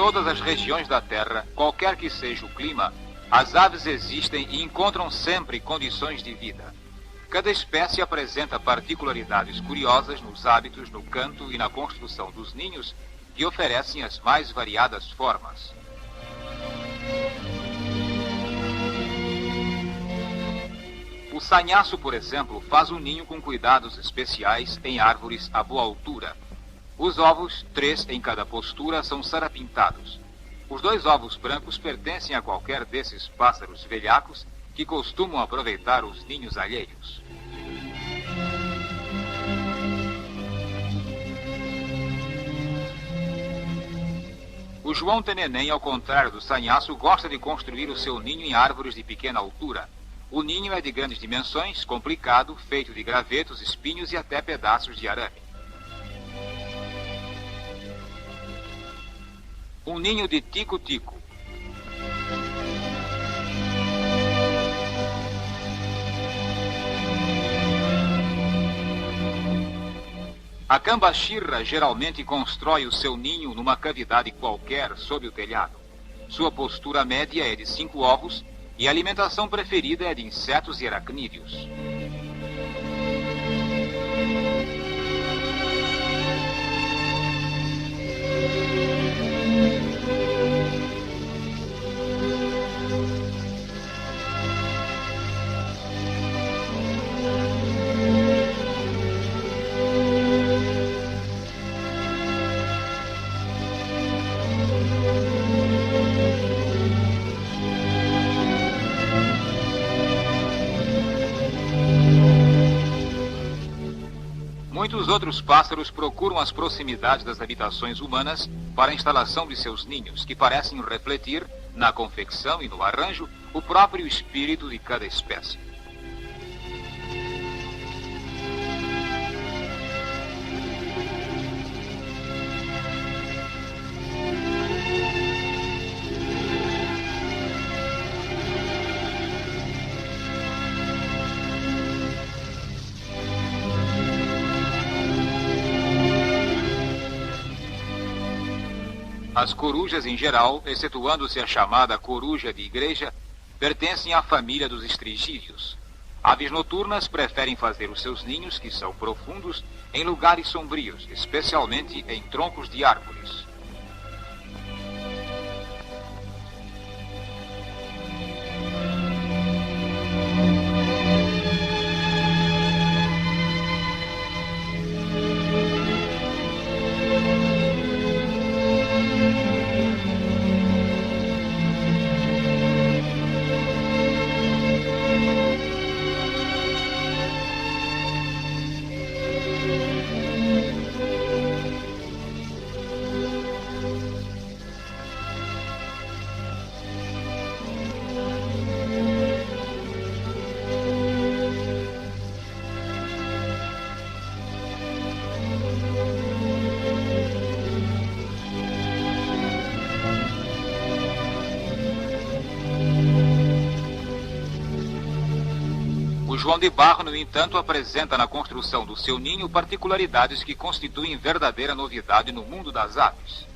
todas as regiões da Terra, qualquer que seja o clima, as aves existem e encontram sempre condições de vida. Cada espécie apresenta particularidades curiosas nos hábitos, no canto e na construção dos ninhos, que oferecem as mais variadas formas. O sanhaço, por exemplo, faz um ninho com cuidados especiais em árvores a boa altura. Os ovos, 3 em cada postura, são sarapintados. Os 2 ovos brancos pertencem a qualquer desses pássaros velhacos que costumam aproveitar os ninhos alheios. O João Teneném, ao contrário do sanhaço, gosta de construir o seu ninho em árvores de pequena altura. O ninho é de grandes dimensões, complicado, feito de gravetos, espinhos e até pedaços de arame. Um ninho de tico-tico. A cambachirra geralmente constrói o seu ninho numa cavidade qualquer sob o telhado. Sua postura média é de 5 ovos e a alimentação preferida é de insetos e aracnídeos. Muitos outros pássaros procuram as proximidades das habitações humanas para a instalação de seus ninhos, que parecem refletir, na confecção e no arranjo, o próprio espírito de cada espécie. As corujas, em geral, excetuando-se a chamada coruja de igreja, pertencem à família dos estrigídeos. Aves noturnas preferem fazer os seus ninhos, que são profundos, em lugares sombrios, especialmente em troncos de árvores. O João de Barro, no entanto, apresenta na construção do seu ninho particularidades que constituem verdadeira novidade no mundo das aves.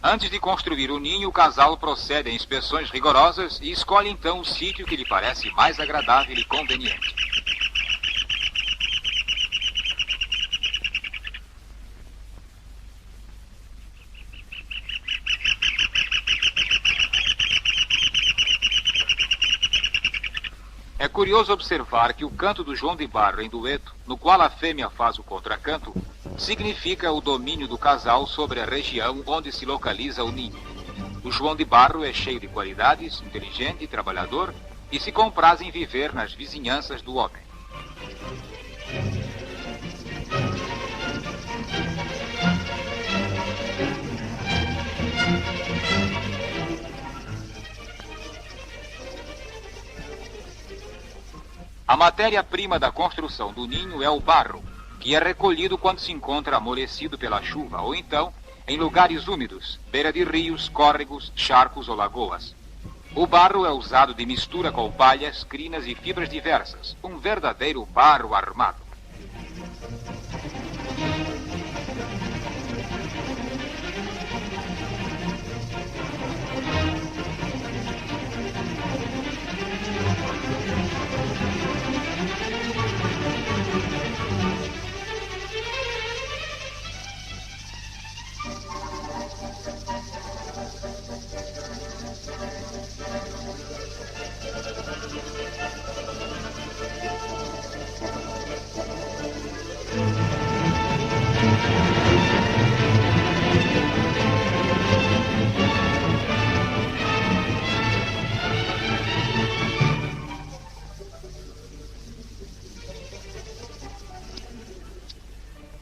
Antes de construir o ninho, o casal procede a inspeções rigorosas e escolhe então o sítio que lhe parece mais agradável e conveniente. É curioso observar que o canto do João de Barro em dueto, no qual a fêmea faz o contracanto, significa o domínio do casal sobre a região onde se localiza o ninho. O João de Barro é cheio de qualidades, inteligente e trabalhador, e se compraz em viver nas vizinhanças do homem. A matéria-prima da construção do ninho é o barro, que é recolhido quando se encontra amolecido pela chuva, ou então em lugares úmidos, beira de rios, córregos, charcos ou lagoas. O barro é usado de mistura com palhas, crinas e fibras diversas. Um verdadeiro barro armado.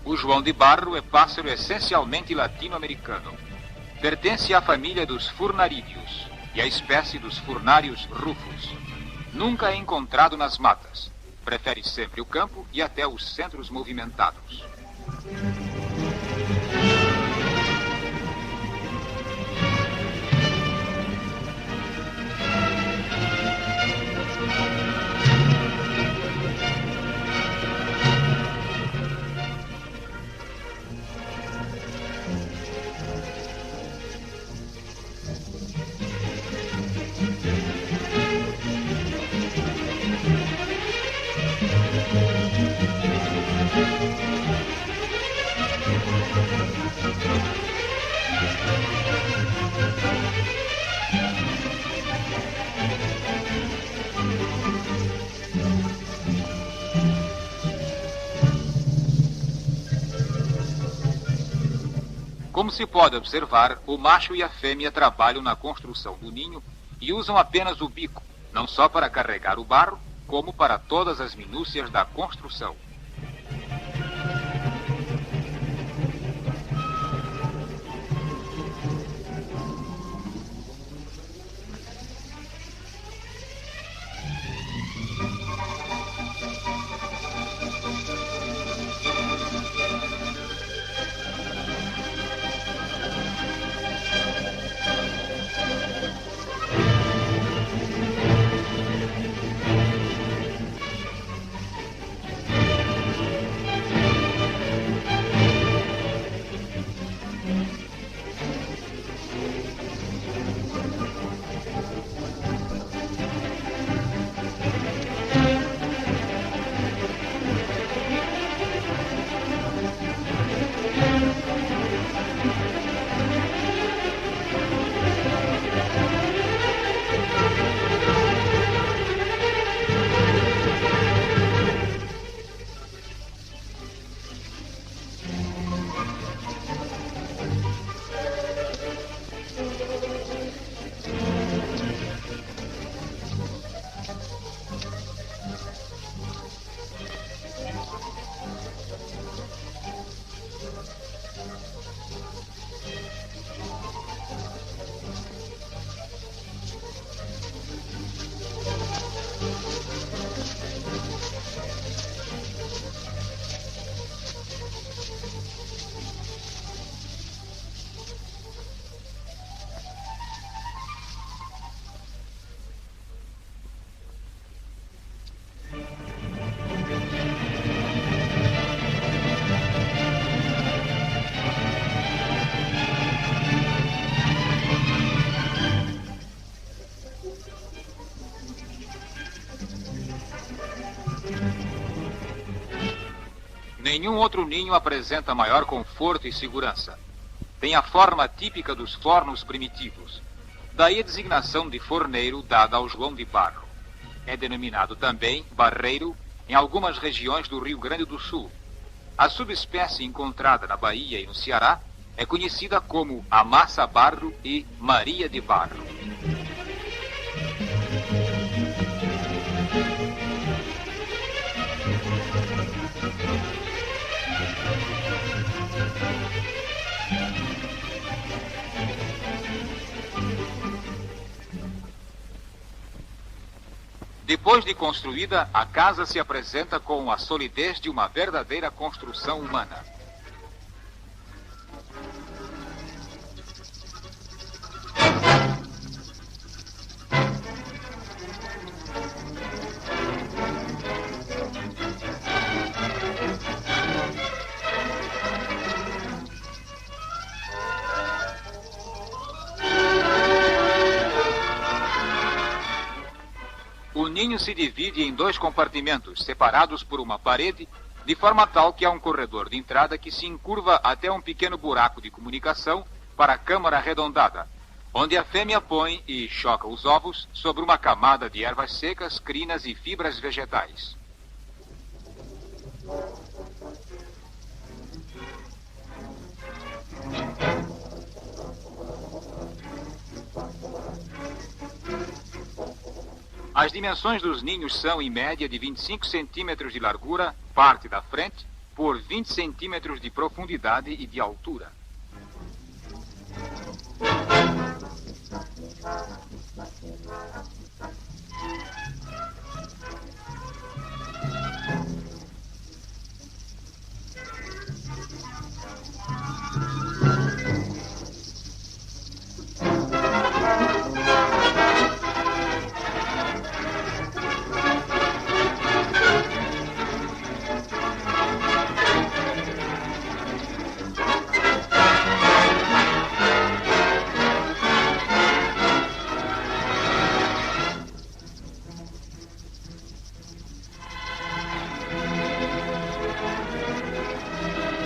O João de Barro é pássaro essencialmente latino-americano. Pertence à família dos furnarídeos e à espécie dos furnários rufos. Nunca é encontrado nas matas. Prefere sempre o campo e até os centros movimentados. Como se pode observar, o macho e a fêmea trabalham na construção do ninho e usam apenas o bico, não só para carregar o barro, como para todas as minúcias da construção. Nenhum outro ninho apresenta maior conforto e segurança. Tem a forma típica dos fornos primitivos. Daí a designação de forneiro dada ao João de Barro. É denominado também barreiro em algumas regiões do Rio Grande do Sul. A subespécie encontrada na Bahia e no Ceará é conhecida como Amassa Barro e Maria de Barro. Depois de construída, a casa se apresenta com a solidez de uma verdadeira construção humana. ninho se divide em 2 compartimentos, separados por uma parede, de forma tal que há um corredor de entrada que se encurva até um pequeno buraco de comunicação para a câmara arredondada, onde a fêmea põe e choca os ovos sobre uma camada de ervas secas, crinas e fibras vegetais. As dimensões dos ninhos são, em média, de 25 centímetros de largura, parte da frente, por 20 centímetros de profundidade e de altura.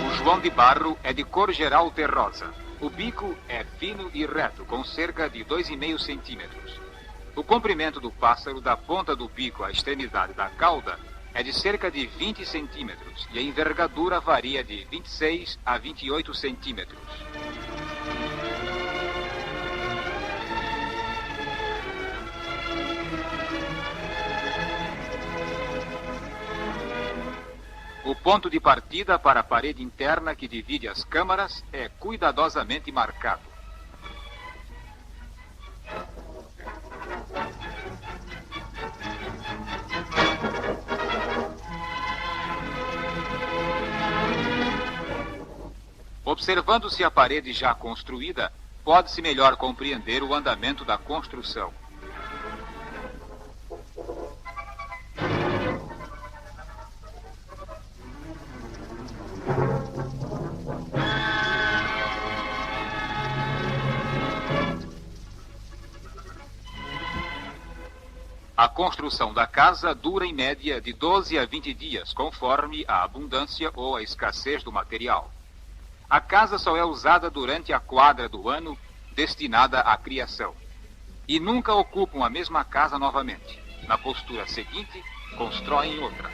O João de Barro é de cor geral terrosa. O bico é fino e reto, com cerca de 2,5 centímetros. O comprimento do pássaro, da ponta do bico à extremidade da cauda, é de cerca de 20 centímetros e a envergadura varia de 26 a 28 centímetros. O ponto de partida para a parede interna que divide as câmaras é cuidadosamente marcado. Observando-se a parede já construída, pode-se melhor compreender o andamento da construção. A construção da casa dura em média de 12 a 20 dias, conforme a abundância ou a escassez do material. A casa só é usada durante a quadra do ano destinada à criação. E nunca ocupam a mesma casa novamente. Na postura seguinte, constroem outra.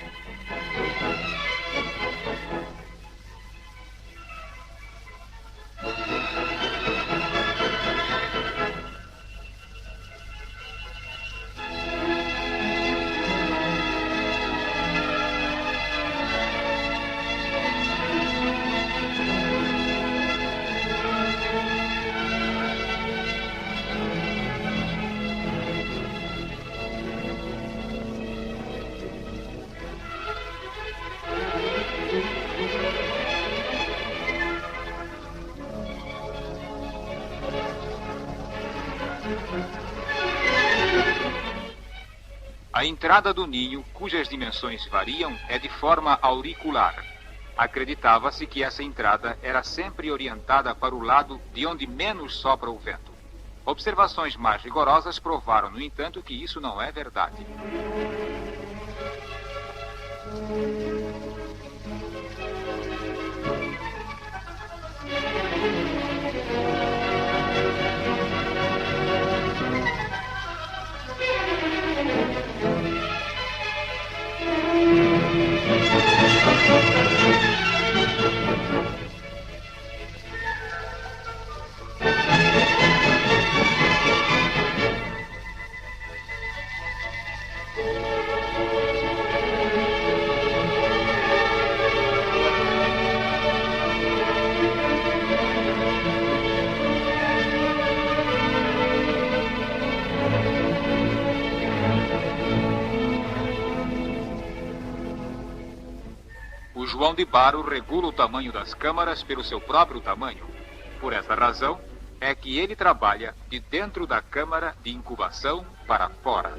A entrada do ninho, cujas dimensões variam, é de forma auricular. Acreditava-se que essa entrada era sempre orientada para o lado de onde menos sopra o vento. Observações mais rigorosas provaram, no entanto, que isso não é verdade. O João de Barro regula o tamanho das câmaras pelo seu próprio tamanho. Por essa razão, é que ele trabalha de dentro da câmara de incubação para fora.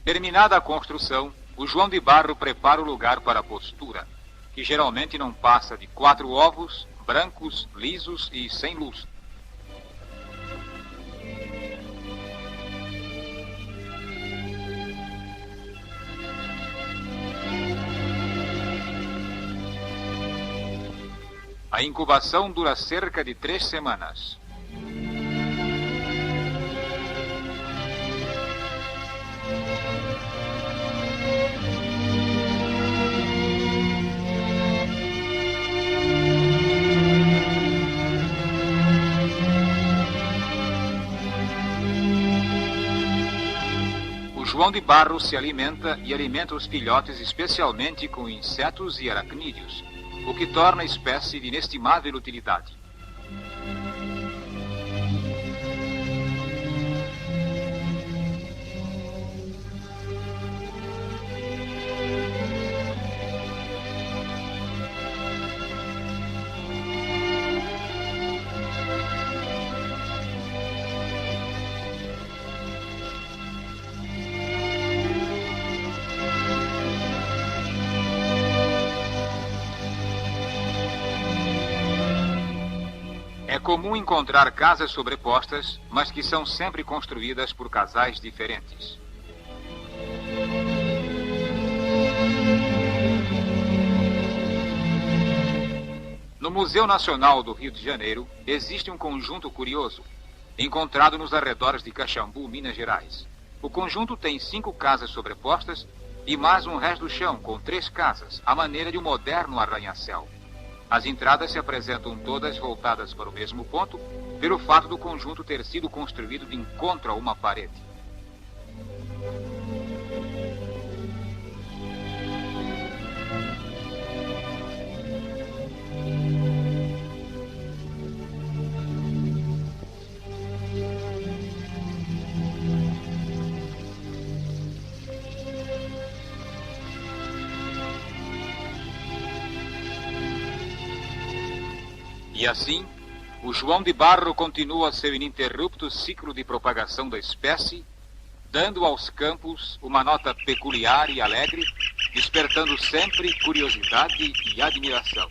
Terminada a construção, o João de Barro prepara o lugar para a postura, que geralmente não passa de 4 ovos, brancos, lisos e sem luz. A incubação dura cerca de 3 semanas. O João de Barro se alimenta e alimenta os filhotes especialmente com insetos e aracnídeos, o que torna a espécie de inestimável utilidade. É comum encontrar casas sobrepostas, mas que são sempre construídas por casais diferentes. No Museu Nacional do Rio de Janeiro, existe um conjunto curioso, encontrado nos arredores de Caxambu, Minas Gerais. O conjunto tem 5 casas sobrepostas e mais um resto do chão com 3 casas, à maneira de um moderno arranha-céu. As entradas se apresentam todas voltadas para o mesmo ponto, pelo fato do conjunto ter sido construído de encontro a uma parede. E assim, o João de Barro continua seu ininterrupto ciclo de propagação da espécie, dando aos campos uma nota peculiar e alegre, despertando sempre curiosidade e admiração.